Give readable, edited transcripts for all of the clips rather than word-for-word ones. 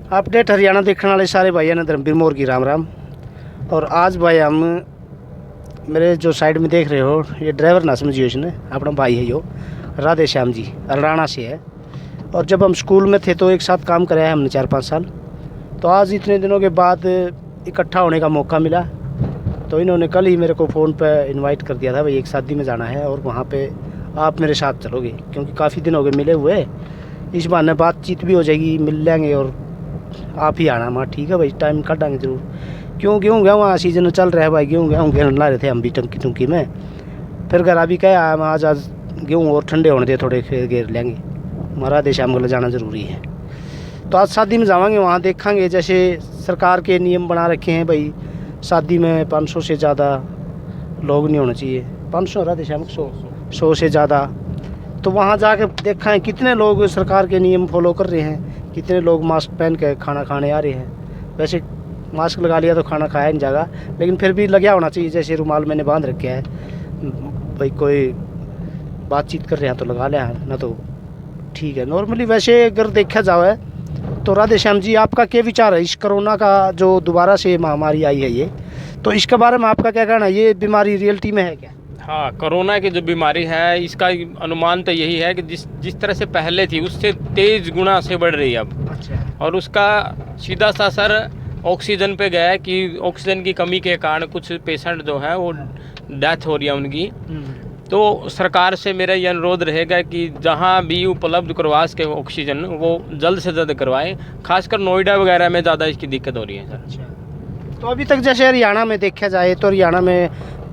Update Haryana देखने वाले सारे भाइयों ने धर्मवीर मोर की राम राम। और आज भाई हम मेरे जो साइड में देख रहे हो ये ड्राइवर ना समझिए, इसने अपना भाई है यो राधे श्याम जी हरियाणा से है। और जब हम स्कूल में थे तो एक साथ काम कराया हमने 4-5 साल। तो आज इतने दिनों के बाद इकट्ठा होने का मौका मिला तो इन्होंने कल ही मेरे को फ़ोन पर इनवाइट कर दिया था, भाई एक शादी में जाना है और वहाँ पे आप मेरे साथ चलोगे, क्योंकि काफ़ी दिन हो गए मिले हुए। इस बहाने बातचीत भी हो जाएगी, मिल लेंगे और आप ही आना। माँ ठीक है भाई, टाइम काटेंगे ज़रूर। क्यों गेहूँ गया वहाँ सीजन चल रहा है भाई, गेहूँ ला रहे थे हम भी टंकी में। फिर घर अभी क्या आया आज गेहूँ और ठंडे होने दे थोड़े, फिर घेर लेंगे। हमारा देश हम ले जाना ज़रूरी है। तो आज शादी में जावांगे, वहाँ देखेंगे। जैसे सरकार के नियम बना रखे हैं भाई, शादी में 500 से ज़्यादा लोग नहीं होना चाहिए। 500 राधे श्याम 100 से ज़्यादा। तो वहाँ जाके देखा है कितने लोग सरकार के नियम फॉलो कर रहे हैं, कितने लोग मास्क पहन के खाना खाने आ रहे हैं। वैसे मास्क लगा लिया तो खाना खाया नहीं जाएगा, लेकिन फिर भी लगा होना चाहिए। जैसे रुमाल मैंने बांध रखे है भाई, कोई बातचीत कर रहे हैं तो लगा लिया, ना तो ठीक है नॉर्मली। वैसे अगर देखा जाए तो राधे श्याम जी आपका क्या विचार है इस कोरोना का जो दोबारा से महामारी आई है ये, तो इसके बारे में आपका क्या कहना है? ये बीमारी रियलिटी में है क्या? हाँ, कोरोना की जो बीमारी है इसका अनुमान तो यही है कि जिस तरह से पहले थी उससे 23 गुना से बढ़ रही है अब। अच्छा। और उसका सीधा सा असर ऑक्सीजन पे गया है कि ऑक्सीजन की कमी के कारण कुछ पेशेंट जो हैं वो डेथ हो रही है उनकी। तो सरकार से मेरा ये अनुरोध रहेगा कि जहाँ भी उपलब्ध करवा सके ऑक्सीजन वो जल्द से जल्द करवाएं। खासकर नोएडा वगैरह में ज़्यादा इसकी दिक्कत हो रही है सर। अच्छा। तो अभी तक जैसे हरियाणा में देखा जाए तो हरियाणा में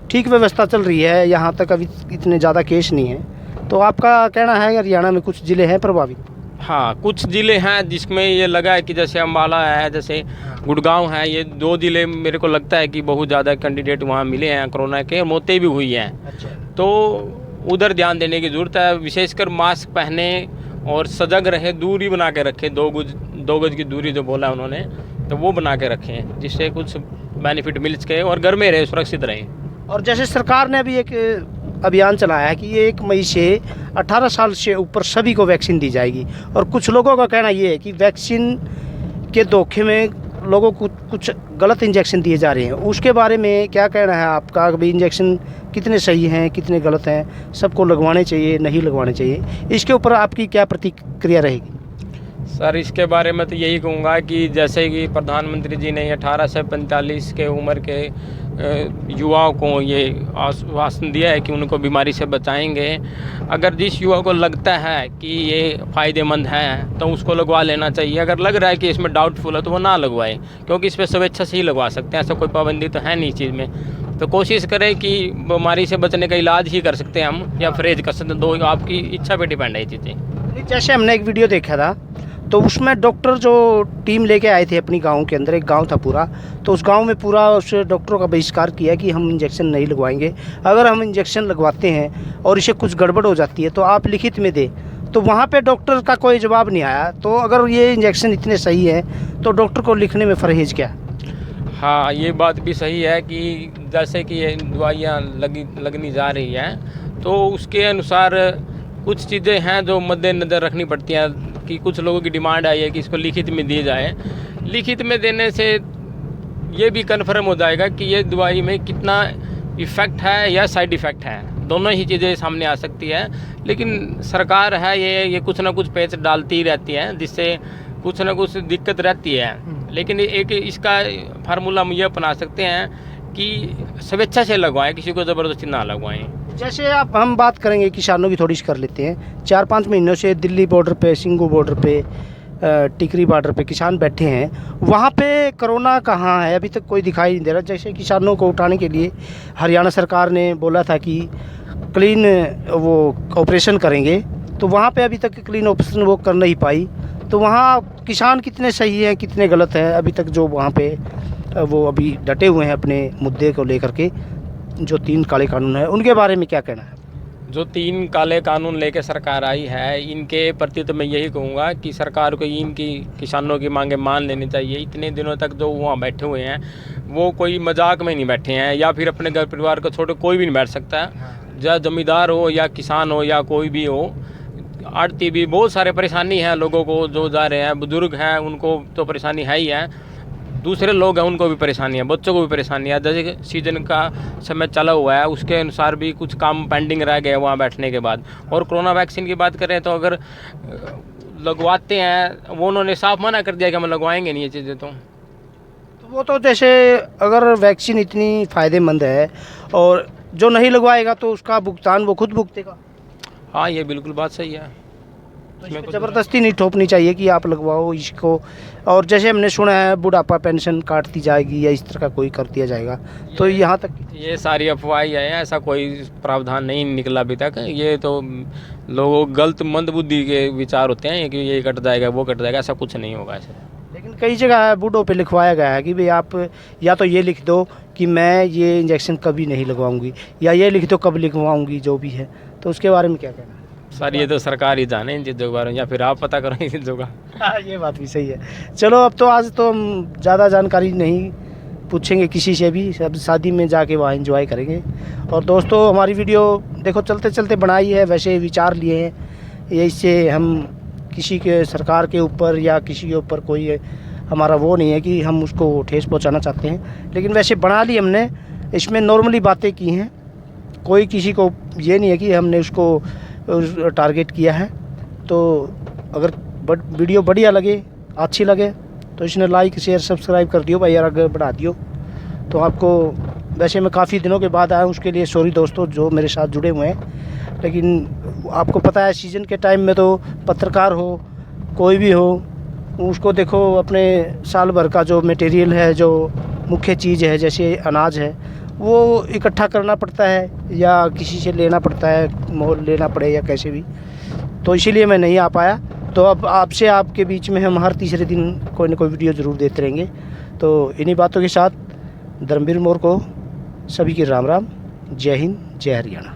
ठीक व्यवस्था चल रही है, यहाँ तक अभी इतने ज़्यादा केस नहीं है। तो आपका कहना है हरियाणा में कुछ ज़िले हैं प्रभावित? हाँ, कुछ ज़िले हैं जिसमें ये लगा है कि जैसे अम्बाला है, जैसे गुड़गांव है, ये 2 ज़िले मेरे को लगता है कि बहुत ज़्यादा कैंडिडेट वहाँ मिले हैं कोरोना के, मौतें भी हुई हैं। अच्छा। तो उधर ध्यान देने की ज़रूरत है, विशेषकर मास्क पहने और सजग रहे, दूरी बना के रखें। 2 गज की दूरी जो बोला उन्होंने, तो वो बना के रखें जिससे कुछ बेनिफिट मिल सके और घर में रहे, सुरक्षित रहें। और जैसे सरकार ने अभी एक अभियान चलाया है कि ये 1 मई से 18 साल से ऊपर सभी को वैक्सीन दी जाएगी। और कुछ लोगों का कहना ये है कि वैक्सीन के धोखे में लोगों को कुछ गलत इंजेक्शन दिए जा रहे हैं। उसके बारे में क्या कहना है आपका? अभी इंजेक्शन कितने सही हैं, कितने गलत हैं, सबको लगवाने चाहिए, नहीं लगवाने चाहिए, इसके ऊपर आपकी क्या प्रतिक्रिया रहेगी? सर, इसके बारे में तो यही कहूँगा कि जैसे कि प्रधानमंत्री जी ने 18 से 45 के उम्र के युवाओं को ये आश्वासन दिया है कि उनको बीमारी से बचाएंगे। अगर जिस युवा को लगता है कि ये फ़ायदेमंद है तो उसको लगवा लेना चाहिए। अगर लग रहा है कि इसमें डाउटफुल है तो वो ना लगवाए, क्योंकि इस पर स्वेच्छा से ही लगवा सकते हैं, ऐसा कोई पाबंदी तो है नहीं इस चीज़ में। तो कोशिश करें कि बीमारी से बचने का इलाज ही कर सकते हैं हम, या परहेज कर सकते हैं, दो आपकी इच्छा पर डिपेंड है ये चीज़ें। जैसे हमने एक वीडियो देखा था तो उसमें डॉक्टर जो टीम लेके आए थे अपनी गांव के अंदर, एक गांव था पूरा, तो उस गांव में पूरा उस डॉक्टरों का बहिष्कार किया कि हम इंजेक्शन नहीं लगवाएंगे। अगर हम इंजेक्शन लगवाते हैं और इसे कुछ गड़बड़ हो जाती है तो आप लिखित में दें। तो वहाँ पे डॉक्टर का कोई जवाब नहीं आया। तो अगर ये इंजेक्शन इतने सही है तो डॉक्टर को लिखने में परहेज क्या? हाँ, ये बात भी सही है कि जैसे कि ये दवाइयाँ लगनी जा रही हैं तो उसके अनुसार कुछ चीज़ें हैं जो मद्देनज़र रखनी पड़ती हैं कि कुछ लोगों की डिमांड आई है कि इसको लिखित में दी जाए। लिखित में देने से ये भी कन्फर्म हो जाएगा कि ये दवाई में कितना इफ़ेक्ट है या साइड इफ़ेक्ट है, दोनों ही चीज़ें सामने आ सकती है। लेकिन सरकार है ये कुछ ना कुछ पेच डालती ही रहती है जिससे कुछ ना कुछ दिक्कत रहती है। लेकिन एक इसका फार्मूला हम ये अपना सकते हैं कि स्वेच्छा से लगवाएं, किसी को ज़बरदस्ती ना लगवाएं। जैसे आप हम बात करेंगे किसानों की थोड़ी सी कर लेते हैं। 4-5 महीनों से दिल्ली बॉर्डर पे, सिंगू बॉर्डर पे, टिकरी बॉर्डर पे किसान बैठे हैं। वहाँ पे कोरोना कहाँ है? अभी तक कोई दिखाई नहीं दे रहा। जैसे किसानों को उठाने के लिए हरियाणा सरकार ने बोला था कि क्लीन वो ऑपरेशन करेंगे, तो वहाँ पे अभी तक क्लीन ऑपरेशन वो कर नहीं पाई। तो वहाँ किसान कितने सही हैं, कितने गलत हैं अभी तक जो वहाँ पे वो अभी डटे हुए हैं अपने मुद्दे को लेकर के? जो 3 काले कानून है उनके बारे में क्या कहना है? जो 3 काले कानून लेके सरकार आई है इनके प्रति तो मैं यही कहूँगा कि सरकार को इनकी किसानों की मांगे मान लेनी चाहिए। इतने दिनों तक जो वहाँ बैठे हुए हैं वो कोई मजाक में नहीं बैठे हैं, या फिर अपने घर परिवार को छोड़ कोई भी नहीं बैठ सकता है, या जमींदार हो या किसान हो या कोई भी हो। आड़ती भी बहुत सारे परेशानी है लोगों को, जो जा रहे हैं बुजुर्ग हैं उनको तो परेशानी है ही है, दूसरे लोग हैं उनको भी परेशानी है, बच्चों को भी परेशानी है। जैसे कि सीजन का समय चला हुआ है उसके अनुसार भी कुछ काम पेंडिंग रह गए वहाँ बैठने के बाद। और कोरोना वैक्सीन की बात करें तो अगर लगवाते हैं वो उन्होंने साफ मना कर दिया कि हम लगवाएंगे नहीं ये चीज़ें। तो वो तो जैसे अगर वैक्सीन इतनी फ़ायदेमंद है और जो नहीं लगवाएगा तो उसका भुगतान वो खुद भुगतेगा। हाँ ये बिल्कुल बात सही है, तो इसमें ज़बरदस्ती नहीं थोपनी चाहिए कि आप लगवाओ इसको। और जैसे हमने सुना है बुढ़ापा पेंशन काट दी जाएगी या इस तरह का कोई कर दिया जाएगा, तो यहाँ तक ये सारी अफवाह है, ऐसा कोई प्रावधान नहीं निकला अभी तक। ये तो लोगों गलत मंदबुद्धि के विचार होते हैं कि ये कट जाएगा वो कट जाएगा, ऐसा कुछ नहीं होगा ऐसे। लेकिन कई जगह बूढ़ों पे लिखवाया गया है कि भाई आप या तो ये लिख दो कि मैं ये इंजेक्शन कभी नहीं लगवाऊंगी, या ये लिख दो कब लगवाऊंगी, जो भी है। तो उसके बारे में क्या कहना है? सर ये तो सरकार ही जाने इन चीज़ों के बारे में, या फिर आप पता करो इन चीज़ों का। हाँ, ये बात भी सही है। चलो अब तो आज तो हम ज़्यादा जानकारी नहीं पूछेंगे किसी से भी, सब शादी में जाके वहाँ एंजॉय करेंगे। और दोस्तों हमारी वीडियो देखो चलते चलते बनाई है, वैसे विचार लिए हैं, ये इससे हम किसी के सरकार के ऊपर या किसी के ऊपर कोई हमारा वो नहीं है कि हम उसको ठेस पहुंचाना चाहते हैं, लेकिन वैसे बना ली हमने, इसमें नॉर्मली बातें की हैं, कोई किसी को ये नहीं है कि हमने उसको टारगेट किया है। तो अगर वीडियो बढ़िया लगे, अच्छी लगे तो इसने लाइक शेयर सब्सक्राइब कर दियो भाई यार, आगे बढ़ा दियो। तो आपको वैसे मैं काफ़ी दिनों के बाद आया हूँ, उसके लिए सॉरी दोस्तों जो मेरे साथ जुड़े हुए हैं। लेकिन आपको पता है सीज़न के टाइम में तो पत्रकार हो कोई भी हो, उसको देखो अपने साल भर का जो मटेरियल है, जो मुख्य चीज़ है जैसे अनाज है, वो इकट्ठा करना पड़ता है या किसी से लेना पड़ता है, मोल लेना पड़े या कैसे भी। तो इसीलिए मैं नहीं आ पाया। तो अब आपसे आपके बीच में हम हर तीसरे दिन कोई ना कोई वीडियो ज़रूर देते रहेंगे। तो इन्हीं बातों के साथ धर्मवीर मोर को सभी की राम राम, जय हिंद, जय हरियाणा।